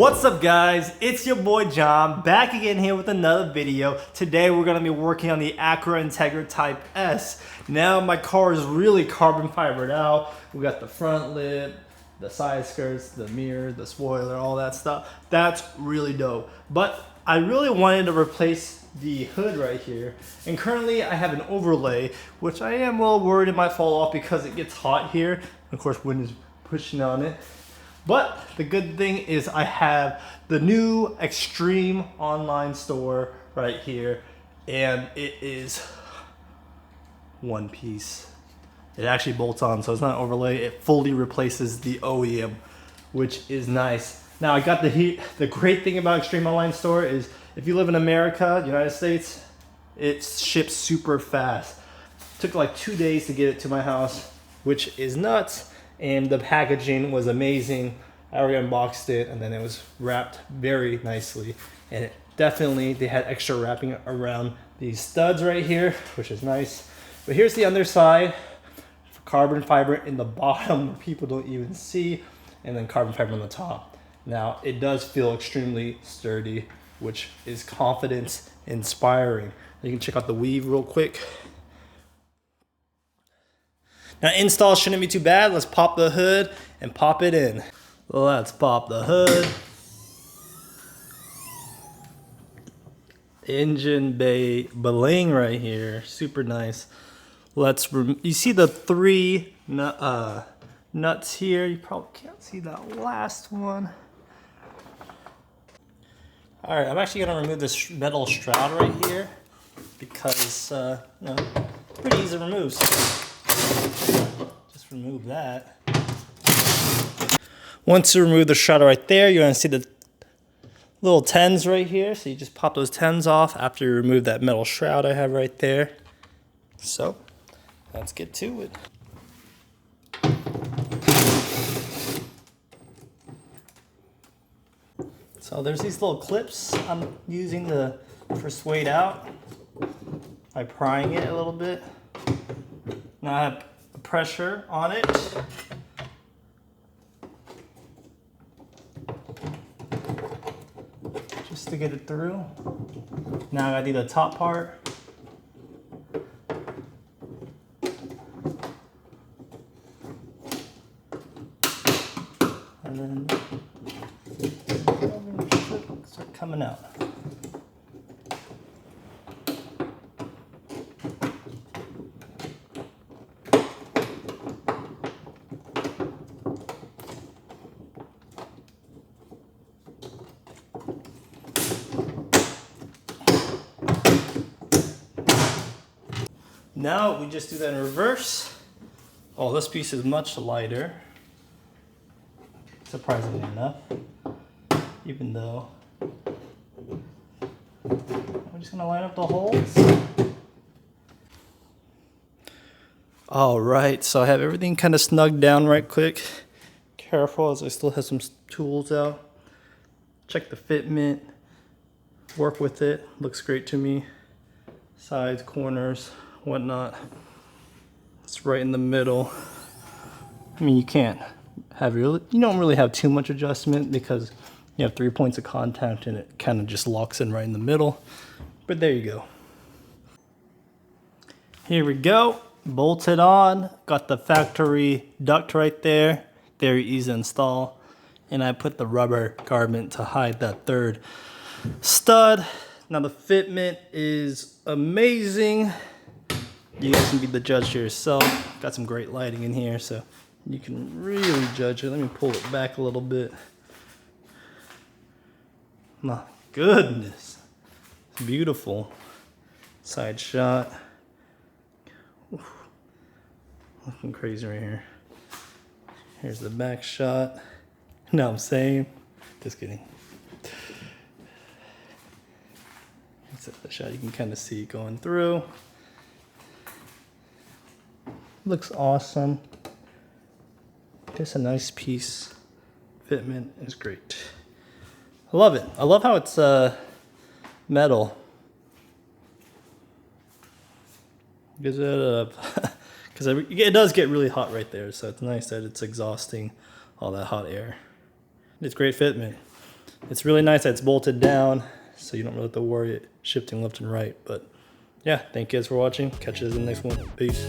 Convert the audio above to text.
What's up guys, it's your boy John, back again here with another video. Today we're going to be working on the Acura Integra Type S. Now my car is really carbon fibered out. We got the front lip, the side skirts, the mirror, the spoiler, all that stuff. That's really dope. But I really wanted to replace the hood right here. And currently I have an overlay, which I am well worried it might fall off because it gets hot here. Of course, wind is pushing on it. But the good thing is I have the new Extreme online store right here, and it is one piece. It actually bolts on, so it's not overlay. It fully replaces the OEM, which is nice. Now I got the heat. The great thing about Extreme online store is if you live in America, United States, it ships super fast. It took like 2 days to get it to my house, which is nuts. And the packaging was amazing. I already unboxed it, and then it was wrapped very nicely. And it definitely, they had extra wrapping around these studs right here, which is nice. But here's the underside, carbon fiber in the bottom where people don't even see, and then carbon fiber on the top. Now, it does feel extremely sturdy, which is confidence inspiring. You can check out the weave real quick. Now install shouldn't be too bad. Let's pop the hood and pop it in. Let's pop the hood. Engine bay bling right here, super nice. You see the three nuts here. You probably can't see that last one. All right, I'm actually gonna remove this metal shroud right here because it's pretty easy to remove. So just remove that. Once you remove the shroud right there, you're going to see the little 10s right here. So you just pop those 10s off after you remove that metal shroud I have right there. So let's get to it. So there's these little clips I'm using to persuade out by prying it a little bit. Now I have pressure on it. Just to get it through. Now I gotta do the top part. And then start coming out. Now we just do that in reverse. Oh, this piece is much lighter, surprisingly enough, even though I'm just gonna line up the holes. All right, so I have everything kind of snugged down right quick. Careful as I still have some tools out. Check the fitment, work with it, looks great to me. Sides, corners, whatnot. It's right in the middle. I mean, you don't really have too much adjustment because you have 3 points of contact and it kind of just locks in right in the middle. But there you go. Here we go. Bolted on. Got the factory duct right there. Very easy to install. And I put the rubber garment to hide that third stud. Now the fitment is amazing. You guys can be the judge yourself. Got some great lighting in here, so you can really judge it. Let me pull it back a little bit. My goodness. It's beautiful. Side shot. Oof. Looking crazy right here. Here's the back shot. No, I'm saying. Just kidding. That's the shot you can kind of see going through. Looks awesome. Just a nice piece. Fitment is great. I love it. I love how it's metal. Gives it a because it does get really hot right there, so it's nice that it's exhausting all that hot air. It's great fitment. It's really nice that it's bolted down, so you don't really have to worry it shifting left and right. But yeah, thank you guys for watching. Catch you in the next one. Peace.